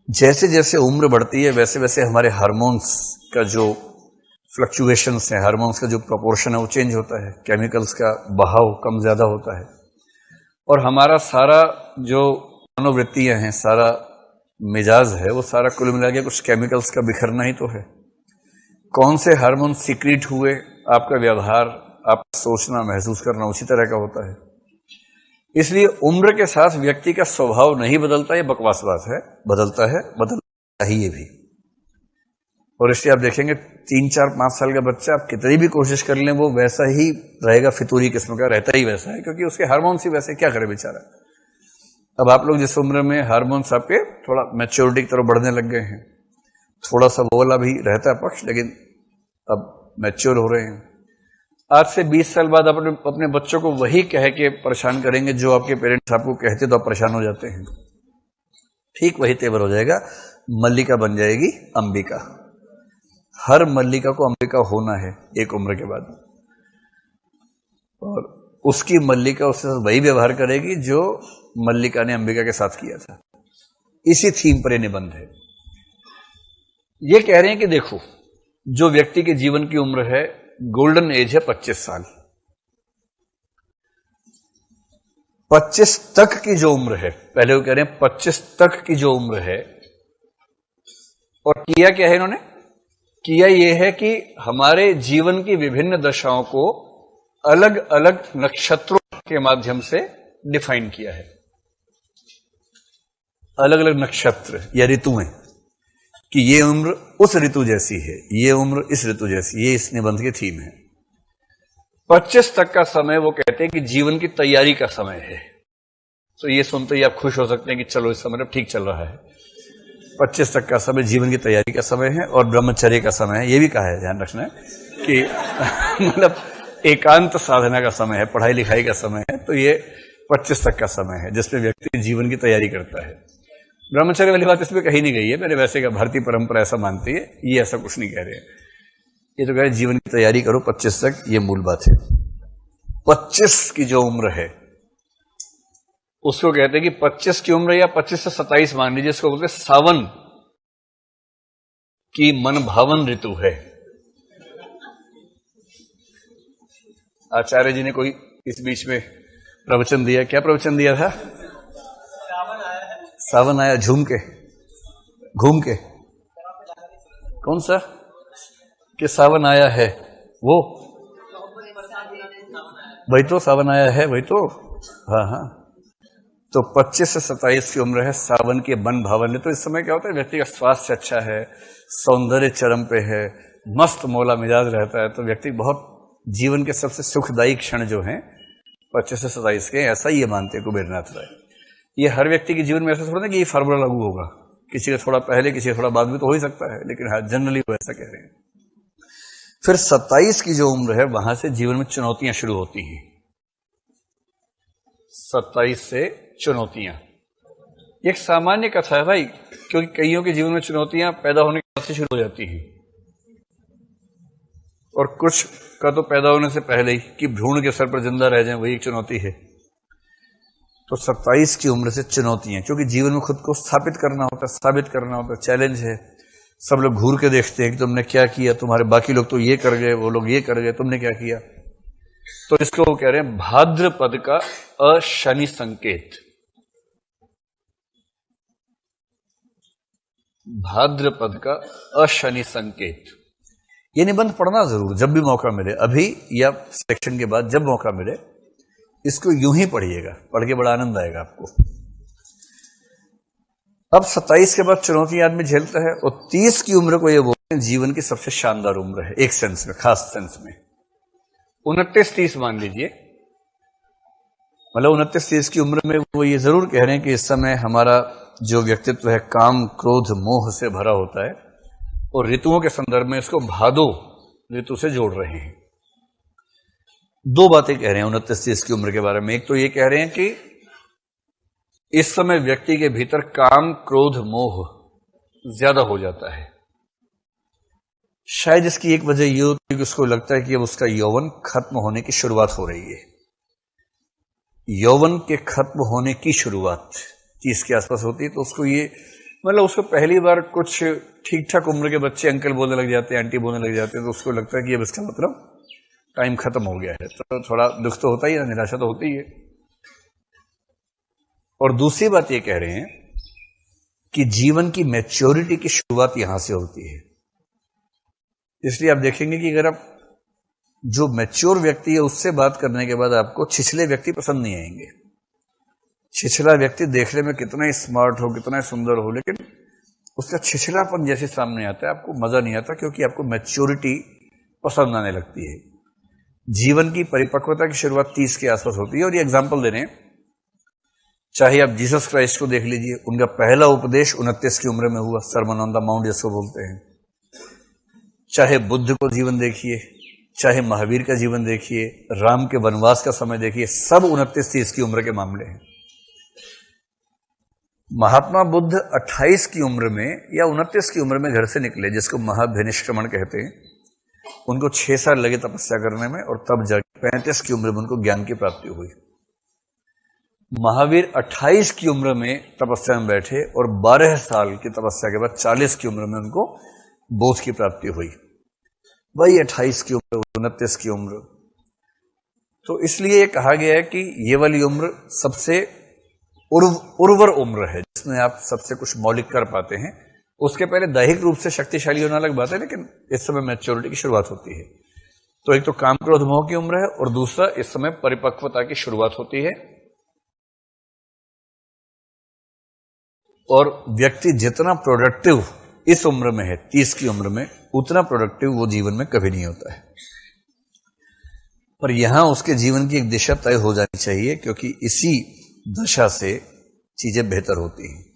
जैसे जैसे उम्र बढ़ती है वैसे वैसे हमारे हार्मोन्स का जो फ्लक्चुएशंस हैं, हार्मोन्स का जो प्रोपोर्शन है वो चेंज होता है, केमिकल्स का बहाव कम ज्यादा होता है, और हमारा सारा जो मनोवृत्तियां हैं, सारा मिजाज है, वो सारा कुल मिला के कुछ केमिकल्स का बिखरना ही तो है। कौन से हार्मोन सीक्रेट हुए, आपका व्यवहार, आपका सोचना, महसूस करना उसी तरह का होता है। इसलिए उम्र के साथ व्यक्ति का स्वभाव नहीं बदलता, ये बकवास बात है। बदलता है, बदलता ही ये भी। और इसलिए आप देखेंगे 3, 4, 5 साल का बच्चा आप कितनी भी कोशिश कर लें वो वैसा ही रहेगा, फितूरी किस्म का रहता ही वैसा है, क्योंकि उसके हार्मोन्स ही वैसे, क्या करे बेचारा। अब आप लोग जिस उम्र में हार्मोन्स आपके थोड़ा मैच्योरिटी की तरफ बढ़ने लग गए हैं, थोड़ा सा वो वाला भी रहता है पक्ष, लेकिन अब मैच्योर हो रहे हैं। आज से 20 साल बाद अपने बच्चों को वही कह के परेशान करेंगे जो आपके पेरेंट्स आपको कहते तो आप परेशान हो जाते हैं। ठीक वही तेवर हो जाएगा, मल्लिका बन जाएगी अंबिका। हर मल्लिका को अंबिका होना है एक उम्र के बाद, और उसकी मल्लिका उसके साथ वही व्यवहार करेगी जो मल्लिका ने अंबिका के साथ किया था। इसी थीम पर यह निबंध है। ये कह रहे हैं कि देखो, जो व्यक्ति के जीवन की उम्र है, गोल्डन एज है 25 साल। 25 तक की जो उम्र है, पहले वो कह रहे हैं 25 तक की जो उम्र है, और किया क्या है इन्होंने? किया यह है कि हमारे जीवन की विभिन्न दशाओं को अलग अलग नक्षत्रों के माध्यम से डिफाइन किया है। अलग अलग नक्षत्र या ऋतुएं, कि ये उम्र उस ऋतु जैसी है, ये उम्र इस ऋतु जैसी, ये इस निबंध की थीम है। 25 तक का समय वो कहते हैं कि जीवन की तैयारी का समय है। तो ये सुनते ही आप खुश हो सकते हैं कि चलो इस समय ठीक चल रहा है। 25 तक का समय जीवन की तैयारी का समय है और ब्रह्मचर्य का समय है। ये भी कहा है, ध्यान रखना है कि मतलब एकांत साधना का समय है, पढ़ाई लिखाई का समय है। तो ये 25 तक का समय है जिसमें व्यक्ति जीवन की तैयारी करता है। ब्रह्मचर्य वाली बात इसमें कहीं नहीं गई है, मेरे वैसे का भारतीय परंपरा ऐसा मानती है, ये ऐसा कुछ नहीं कह रहे। ये तो कह रहे जीवन की तैयारी करो 25 तक, ये मूल बात है। 25 की जो उम्र है उसको कहते हैं कि 25 की उम्र, या 25 से 27 मान लीजिए, इसको बोलते हैं सावन की मन भावन ऋतु है। आचार्य जी ने कोई इस बीच में प्रवचन दिया, क्या प्रवचन दिया था? सावन आया झूम के, घूम के, कौन सा कि सावन आया है, वो वही तो सावन आया है, वही तो। हाँ हाँ, तो 25 से 27 की उम्र है सावन के बन भावन। तो इस समय क्या होता है, व्यक्ति का स्वास्थ्य अच्छा है, सौंदर्य चरम पे है, मस्त मौला मिजाज रहता है, तो व्यक्ति बहुत जीवन के सबसे सुखदायी क्षण जो हैं 25 से 27 के, ऐसा ही ये मानते हैं कुबेरनाथ राय। ये हर व्यक्ति के जीवन में ऐसा थोड़ा ना कि ये फार्मूला लागू होगा, किसी का थोड़ा पहले किसी का थोड़ा बाद में तो हो ही सकता है, लेकिन हाँ जनरली वो ऐसा कह रहे हैं। फिर 27 की जो उम्र है वहां से जीवन में चुनौतियां शुरू होती हैं। 27 से चुनौतियां एक सामान्य कथा है भाई, क्योंकि कईयों के जीवन में चुनौतियां पैदा होने के बाद से शुरू हो जाती हैं, और कुछ का तो पैदा होने से पहले ही, कि भ्रूण के सर पर जिंदा रह जाए, वही एक चुनौती है। तो 27 की उम्र से चुनौतियां, क्योंकि जीवन में खुद को स्थापित करना होता है, साबित करना होता है, चैलेंज है। सब लोग घूर के देखते हैं कि तुमने क्या किया, तुम्हारे बाकी लोग तो ये कर गए, वो लोग ये कर गए, तुमने क्या किया। तो इसको वो कह रहे हैं भाद्रपद का अशनि संकेत। भाद्रपद का अशनि संकेत। ये निबंध पढ़ना जरूर जब भी मौका मिले, अभी या सेक्शन के बाद जब मौका मिले, इसको यूं ही पढ़िएगा, पढ़ के बड़ा आनंद आएगा आपको। अब 27 के बाद चुनौतियां आदमी झेलता है, और 30 की उम्र को ये बोलते हैं जीवन की सबसे शानदार उम्र है, एक सेंस में, खास सेंस में। 29-30 मान लीजिए, मतलब 29-30 की उम्र में वो ये जरूर कह रहे हैं कि इस समय हमारा जो व्यक्तित्व है काम, क्रोध, मोह से भरा होता है, और ऋतुओं के संदर्भ में इसको भादो ऋतु से जोड़ रहे हैं। दो बातें कह रहे हैं 29-30 की उम्र के बारे में। एक तो ये कह रहे हैं कि इस समय व्यक्ति के भीतर काम, क्रोध, मोह ज्यादा हो जाता है। शायद इसकी एक वजह यह होती है कि उसको लगता है कि अब उसका यौवन खत्म होने की शुरुआत हो रही है। यौवन के खत्म होने की शुरुआत 30 के आसपास होती है, तो उसको ये मतलब उसको पहली बार कुछ ठीक ठाक उम्र के बच्चे अंकल बोलने लग जाते हैं, आंटी बोलने लग जाते हैं, तो उसको लगता है कि अब इसका मतलब टाइम खत्म हो गया है। तो थोड़ा दुख तो होता ही है, निराशा तो होती ही है। और दूसरी बात ये कह रहे हैं कि जीवन की मैच्योरिटी की शुरुआत यहां से होती है। इसलिए आप देखेंगे कि अगर आप जो मैच्योर व्यक्ति है उससे बात करने के बाद आपको छिछले व्यक्ति पसंद नहीं आएंगे। छिछला व्यक्ति देखने में कितना ही स्मार्ट हो, कितना ही सुंदर हो, लेकिन उसका छिछलापन जैसे सामने आता है आपको मजा नहीं आता, क्योंकि आपको मैच्योरिटी पसंद आने लगती है। जीवन की परिपक्वता की शुरुआत 30 के आसपास होती है। और ये एग्जाम्पल दे रहे हैं, चाहे आप जीसस क्राइस्ट को देख लीजिए, उनका पहला उपदेश 29 की उम्र में हुआ, सरमन ऑन द माउंट जिसको बोलते हैं। चाहे बुद्ध को जीवन देखिए, चाहे महावीर का जीवन देखिए, राम के वनवास का समय देखिए, सब 29-30 की उम्र के मामले हैं। महात्मा बुद्ध 28 की उम्र में या 29 की उम्र में घर से निकले, जिसको महाभिनिष्क्रमण कहते हैं। उनको 6 साल लगे तपस्या करने में, और तब जाके 35 की उम्र में उनको ज्ञान की प्राप्ति हुई। महावीर 28 की उम्र में तपस्या में बैठे, और 12 साल की तपस्या के बाद 40 की उम्र में उनको बोध की प्राप्ति हुई। वही 28 की उम्र, 29 की उम्र। तो इसलिए ये कहा गया है कि ये वाली उम्र सबसे उर्वर उम्र है, जिसमें आप सबसे कुछ मौलिक कर पाते हैं। उसके पहले दैहिक रूप से शक्तिशाली होना अलग बात है, लेकिन इस समय मैच्योरिटी की शुरुआत होती है। तो एक तो काम क्रोध मोह की उम्र है, और दूसरा इस समय परिपक्वता की शुरुआत होती है। और व्यक्ति जितना प्रोडक्टिव इस उम्र में है, 30 की उम्र में, उतना प्रोडक्टिव वो जीवन में कभी नहीं होता है। पर यहां उसके जीवन की एक दिशा तय हो जानी चाहिए, क्योंकि इसी दशा से चीजें बेहतर होती हैं।